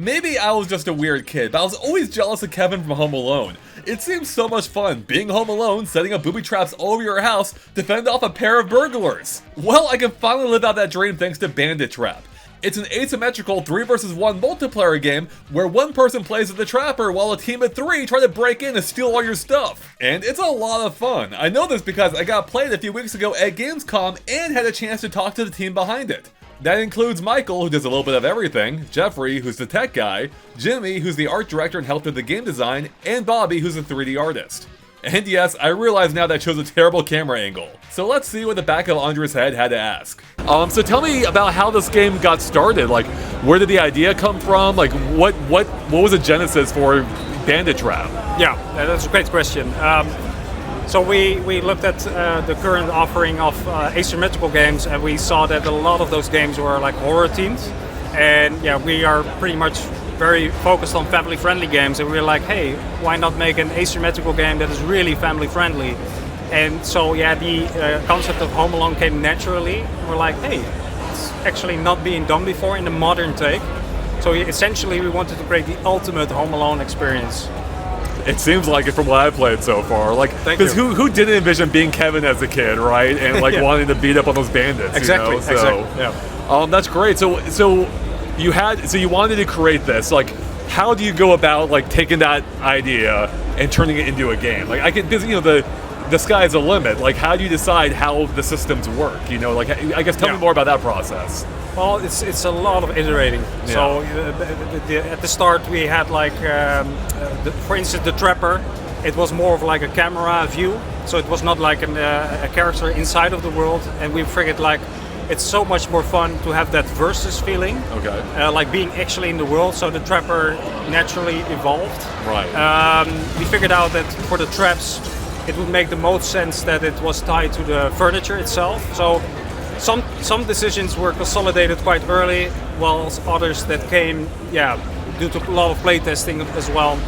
Maybe I was just a weird kid, but I was always jealous of Kevin from Home Alone. It seems so much fun, being home alone, setting up booby traps all over your house to fend off a pair of burglars. Well, I can finally live out that dream thanks to Bandit Trap. It's an asymmetrical 3 vs 1 multiplayer game where one person plays as the trapper while a team of 3 try to break in and steal all your stuff. And it's a lot of fun. I know this because I got played a few weeks ago at Gamescom and had a chance to talk to the team behind it. That includes Michael, who does a little bit of everything, Jeffrey, who's the tech guy, Jimmy, who's the art director and helped with the game design, and Bobby, who's the 3D artist. And yes, I realize now that shows a terrible camera angle. So let's see what the back of Andre's head had to ask. So tell me about how this game got started. Like, where did the idea come from? Like, what was the genesis for Bandit Trap? Yeah, that's a great question. So we looked at the current offering of asymmetrical games, and we saw that a lot of those games were like horror themed. And yeah, we are pretty much very focused on family friendly games, and we were like, hey, why not make an asymmetrical game that is really family friendly? And so yeah, the concept of Home Alone came naturally. We're like, hey, it's actually not being done before in the modern take. So essentially we wanted to create the ultimate Home Alone experience. It seems like it from what I've played so far. Like, because who didn't envision being Kevin as a kid, right? And like wanting to beat up on those bandits. Exactly. You know? So, Yeah. That's great. So you wanted to create this. Like, how do you go about like taking that idea and turning it into a game? Like, because the sky's the limit. Like, how do you decide how the systems work? You know, like, I guess tell me more about that process. Well, it's a lot of iterating. Yeah. So at the start we had like, for instance, the trapper. It was more of like a camera view, so it was not like a character inside of the world. And we figured like it's so much more fun to have that versus feeling, like being actually in the world. So the trapper naturally evolved. Right. We figured out that for the traps, it would make the most sense that it was tied to the furniture itself. So some decisions were consolidated quite early, while others that came, due to a lot of playtesting as well.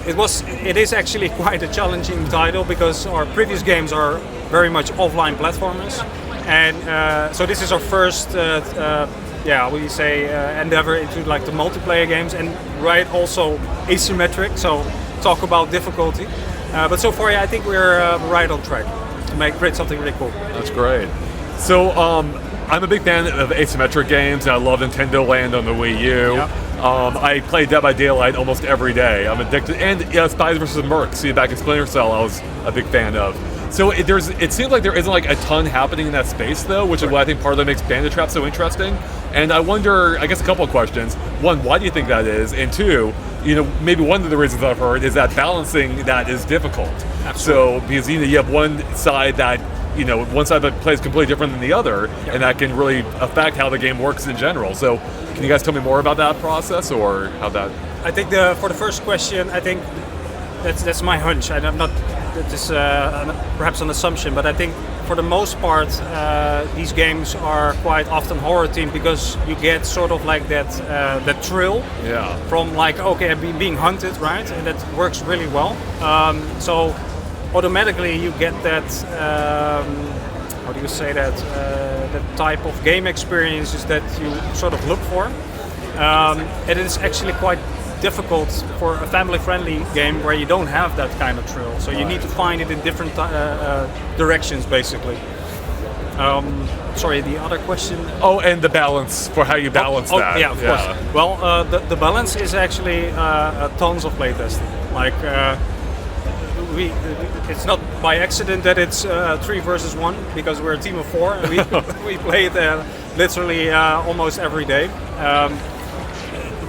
It is actually quite a challenging title because our previous games are very much offline platformers, and so this is our first, endeavor into like the multiplayer games, and also asymmetric. So talk about difficulty, but so far, I think we're right on track to create something really cool. That's great. So, I'm a big fan of asymmetric games, and I love Nintendo Land on the Wii U. Yep. I play Dead by Daylight almost every day. I'm addicted, and Spies vs. Merc, see back in Splinter Cell, I was a big fan of. So it seems like there isn't like a ton happening in that space though, which is what I think part of that makes Bandit Trap so interesting. And I wonder, I guess a couple of questions. One, why do you think that is? And two, maybe one of the reasons I've heard is that balancing that is difficult. Absolutely. So because you have one side that plays completely different than the other, and that can really affect how the game works in general. So, can you guys tell me more about that process, or how that? I think for the first question, I think that's my hunch. I'm not. It is perhaps an assumption, but I think for the most part, these games are quite often horror themed because you get sort of like that thrill from like being hunted, right? And that works really well. So automatically you get that, how do you say that, that type of game experiences that you sort of look for. And it is actually quite difficult for a family-friendly game where you don't have that kind of thrill. So you need to find it in different directions, basically. Sorry, the other question? Oh, and the balance, for how you balance that. Yeah, of course. Well, the balance is actually tons of playtesting. Like, it's not by accident that it's 3 versus 1, because we're a team of 4 and we play it literally almost every day.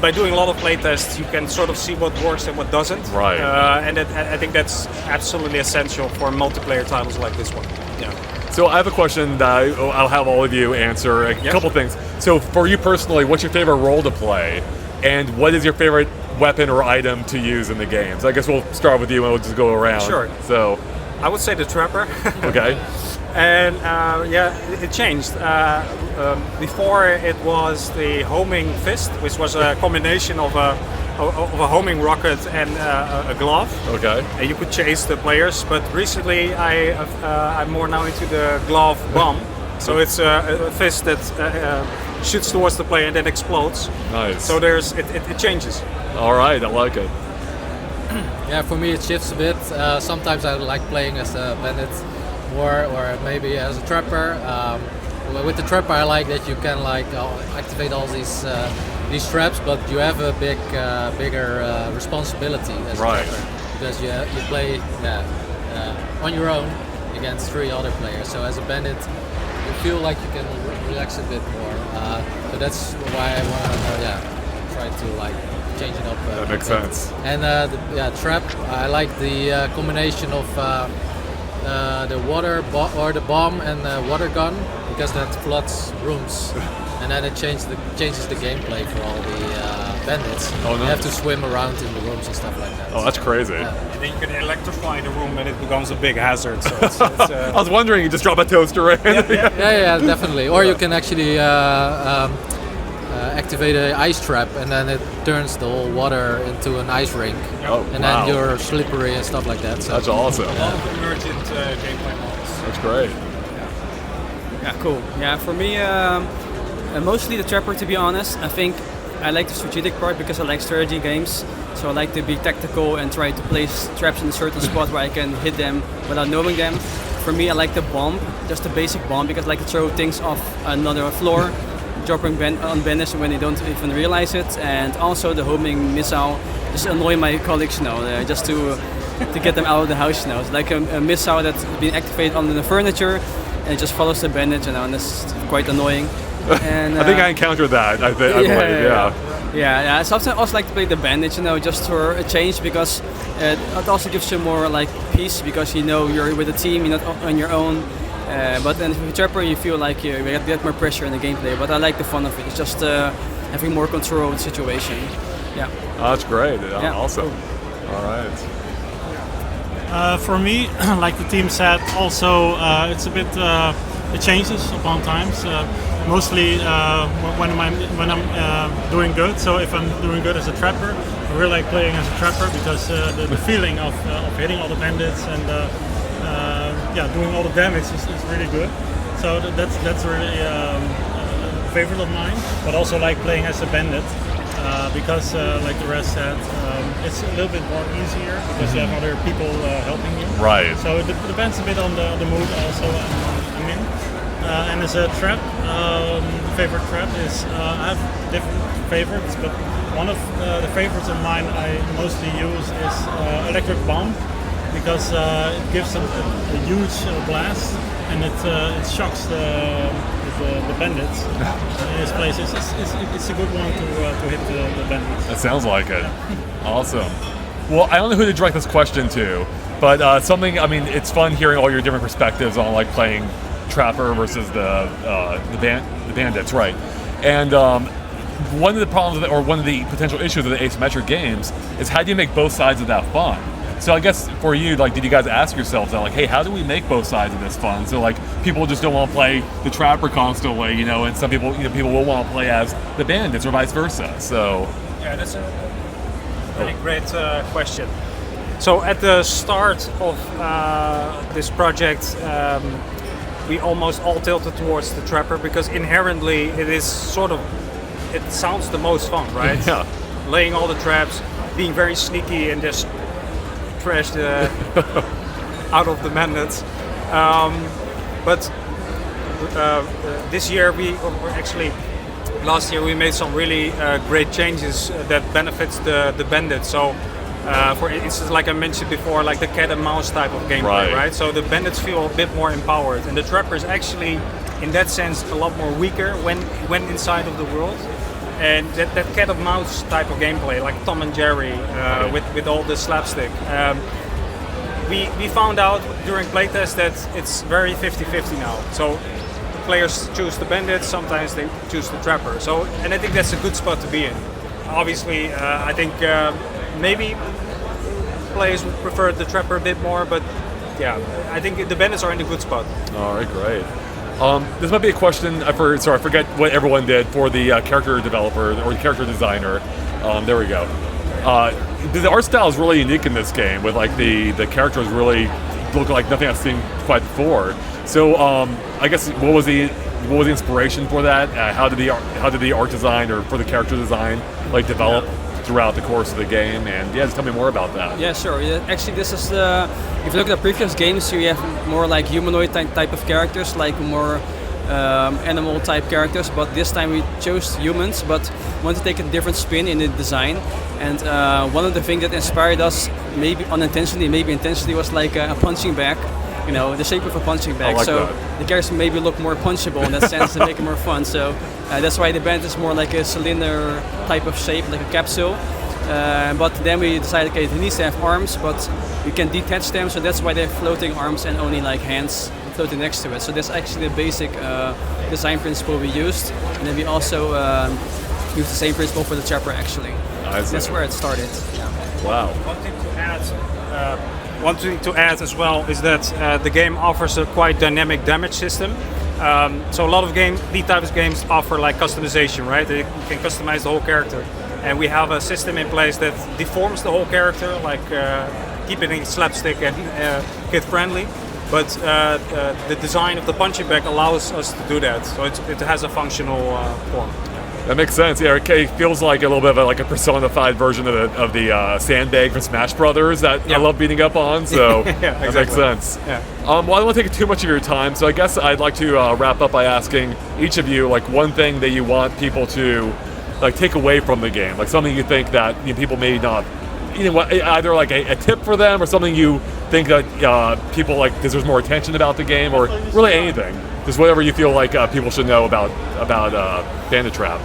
By doing a lot of playtests, you can sort of see what works and what doesn't. Right. And I think that's absolutely essential for multiplayer titles like this one. Yeah. So I have a question that I'll have all of you answer. A couple things. So for you personally, what's your favorite role to play? And what is your favorite weapon or item to use in the games? I guess we'll start with you and we'll just go around. Sure. So I would say the Trapper. Okay. And it changed. Before it was the homing fist, which was a combination of a homing rocket and a glove. Okay. And you could chase the players. But recently, I'm more now into the glove bomb. So it's a fist that shoots towards the player and then explodes. Nice. So it changes. All right, I like it. Yeah, for me it shifts a bit. Sometimes I like playing as a bandit more, or maybe as a trapper. With the trapper, I like that you can like activate all these traps, but you have a bigger responsibility as a trapper, because you play on your own against 3 other players. So as a bandit, you feel like you can relax a bit more. So that's why I want to try to like change it up. That makes sense. And trap, I like the combination of the water or the bomb and the water gun, because that floods rooms, and then it changes the gameplay for all the bandits. Oh, nice. You have to swim around in the rooms and stuff like that. Oh, that's crazy. And then you can electrify the room and it becomes a big hazard. So I was wondering, you just drop a toaster in. Yeah, definitely. Or you can actually activate an ice trap, and then it turns the whole water into an ice rink. And then you're slippery and stuff like that. So. That's awesome. A lot of emergent gameplay models. That's great. Yeah, cool. Yeah, for me, mostly the trapper, to be honest. I think I like the strategic part because I like strategy games. So I like to be tactical and try to place traps in a certain spot where I can hit them without knowing them. For me, I like the bomb, just the basic bomb, because I like to throw things off another floor, dropping on bandits when they don't even realize it, and also the homing missile, just annoy my colleagues just to get them out of the house now. It's like a missile that's been activated on the furniture, and it just follows the bandits, and it's quite annoying. And I think I encountered that. I believe. Yeah. So I also like to play the bandits, just for a change, because it also gives you more like peace, because you're with a team, you're not on your own. But then with trapper, you feel like you get more pressure in the gameplay. But I like the fun of it. It's just having more control of the situation. Yeah. Oh, that's great. Yeah. Awesome. All right. For me, like the team said, also it's a bit. It changes upon times. Mostly when I'm doing good. So if I'm doing good as a trapper, I really like playing as a trapper, because the feeling of hitting all the bandits and doing all the damage is really good. So that's really a favorite of mine. But also like playing as a bandit, because like the rest said, it's a little bit more easier because you have other people helping you. Right. So it depends a bit on the mood also I'm in. And as a trap, favorite trap is, I have different favorites, but one of the favorites of mine I mostly use is electric bomb, because it gives a huge blast, and it shocks the bandits in this place. It's a good one to hit the bandits. That sounds like it. Awesome. Well, I don't know who to direct this question to, but it's fun hearing all your different perspectives on like playing trapper versus the bandits, right? And one of the problems or one of the potential issues of the asymmetric games is, how do you make both sides of that fun? So I guess for you, like, did you guys ask yourselves that, like, hey, how do we make both sides of this fun? So like, people just don't want to play the trapper constantly, and some people, people will want to play as the bandits or vice versa. So yeah, that's a really great question. So at the start of this project, we almost all tilted towards the trapper, because inherently it sounds the most fun, right? Yeah. Laying all the traps, being very sneaky, and just trash out of the bandits. But this year last year we made some really great changes that benefits the bandits. So for instance, like I mentioned before, like the cat and mouse type of gameplay, right? So the bandits feel a bit more empowered, and the trapper is actually, in that sense, a lot more weaker when inside of the world. And that cat and mouse type of gameplay, like Tom and Jerry, with all the slapstick, we found out during playtest that it's very 50-50 now. So players choose the bandits, sometimes they choose the trapper. So, and I think that's a good spot to be in. Obviously, I think maybe players would prefer the trapper a bit more, but yeah, I think the bandits are in a good spot. All right, great. This might be a question, I forget what everyone did for the character developer or the character designer. There we go. The art style is really unique in this game, with like the characters really look like nothing I've seen quite before. So I guess what was the what was the inspiration for that? How did the art design or for the character design like develop throughout the course of the game? And yeah, just tell me more about that. Yeah, sure. Yeah, actually, this is the. If you look at the previous games, you have more like humanoid type of characters, like more animal type characters. But this time we chose humans, but wanted to take a different spin in the design. And one of the things that inspired us, maybe unintentionally, maybe intentionally, was like a punching bag. You know, the shape of a punching bag. Like so that. the characters maybe look more punchable in that sense to make it more fun. So that's why the band is more like a cylinder type of shape, like a capsule. But then we decided, okay, it needs to have arms, but you can detach them. So that's why they have floating arms and only like hands floating next to it. So that's actually the basic design principle we used. And then we also used the same principle for the trapper actually. That's where it started. Yeah. Wow. One thing to add as well is that the game offers a quite dynamic damage system. So a lot of these types of games offer like customization, right? You can customize the whole character, and we have a system in place that deforms the whole character, like keeping it slapstick and kid friendly. But the design of the punching bag allows us to do that, so it has a functional form. That makes sense. Yeah, it feels like a little bit of like a personified version of the sandbag from Smash Brothers that I love beating up on. So yeah, exactly. That makes sense. Yeah. Well, I don't want to take too much of your time, so I guess I'd like to wrap up by asking each of you like one thing that you want people to like take away from the game, like something you think that people may not, either like a tip for them or something you think that people like deserves more attention about the game, or really anything, just whatever you feel like people should know about Bandit Trap.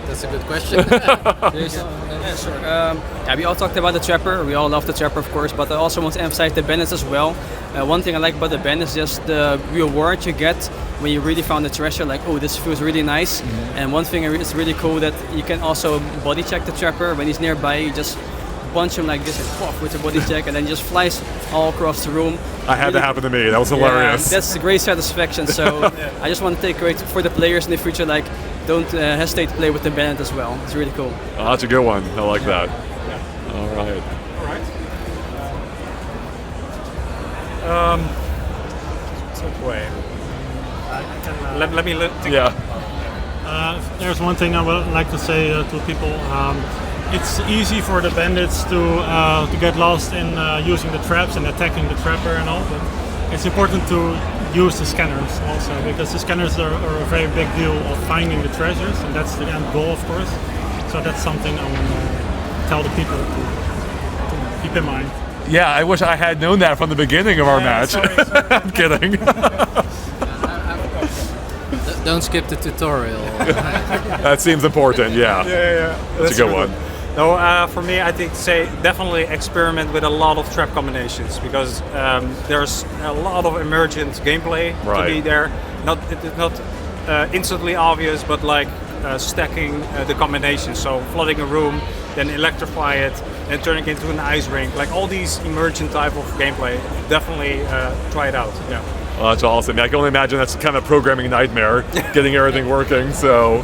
That's a good question. Yeah, sure. Yeah, we all talked about the trapper. We all love the trapper, of course, but I also want to emphasize the bandits as well. One thing I like about the bandits is just the reward you get when you really found the treasure. Like, oh, this feels really nice. Mm-hmm. And one thing is really cool that you can also body check the trapper when he's nearby. You just punch him like this and poof with a body check, and then just flies all across the room. I had that happen to me. That was hilarious. Yeah, that's a great satisfaction. So I just want to take away for the players in the future, like, don't hesitate to play with the bandit as well. It's really cool. Oh, that's a good one. I like that. Yeah. All right. Wait. Let me think. Yeah. There's one thing I would like to say to people. It's easy for the bandits to get lost in using the traps and attacking the trapper and all, but it's important to use the scanners also, because the scanners are a very big deal of finding the treasures, and that's the end goal, of course. So that's something I want to tell the people to keep in mind. Yeah, I wish I had known that from the beginning of our match. Sorry. I'm kidding. Don't skip the tutorial. That seems important, yeah. Yeah. That's a good one. No, for me, I think definitely experiment with a lot of trap combinations, because there's a lot of emergent gameplay to be there. It's not instantly obvious, but like stacking the combinations. So flooding a room, then electrify it, and turning it into an ice rink. Like all these emergent type of gameplay, definitely try it out. Yeah. Well, that's awesome. I can only imagine that's kind of a programming nightmare, getting everything working. So.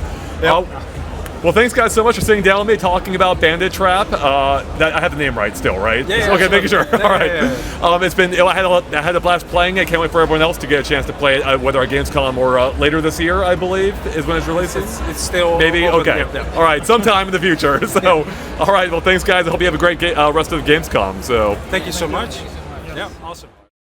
Well, thanks guys so much for sitting down with me talking about Bandit Trap. That I have the name right still, right? Yeah. Okay, making sure. Yeah, all right. Yeah. It's been. I had a blast playing it. Can't wait for everyone else to get a chance to play it, whether at Gamescom or later this year, I believe, is when it's released. It's still maybe open, okay. Yeah. All right, sometime in the future. So, all right. Well, thanks guys. I hope you have a great rest of Gamescom. So, thank you so much. Yeah, awesome.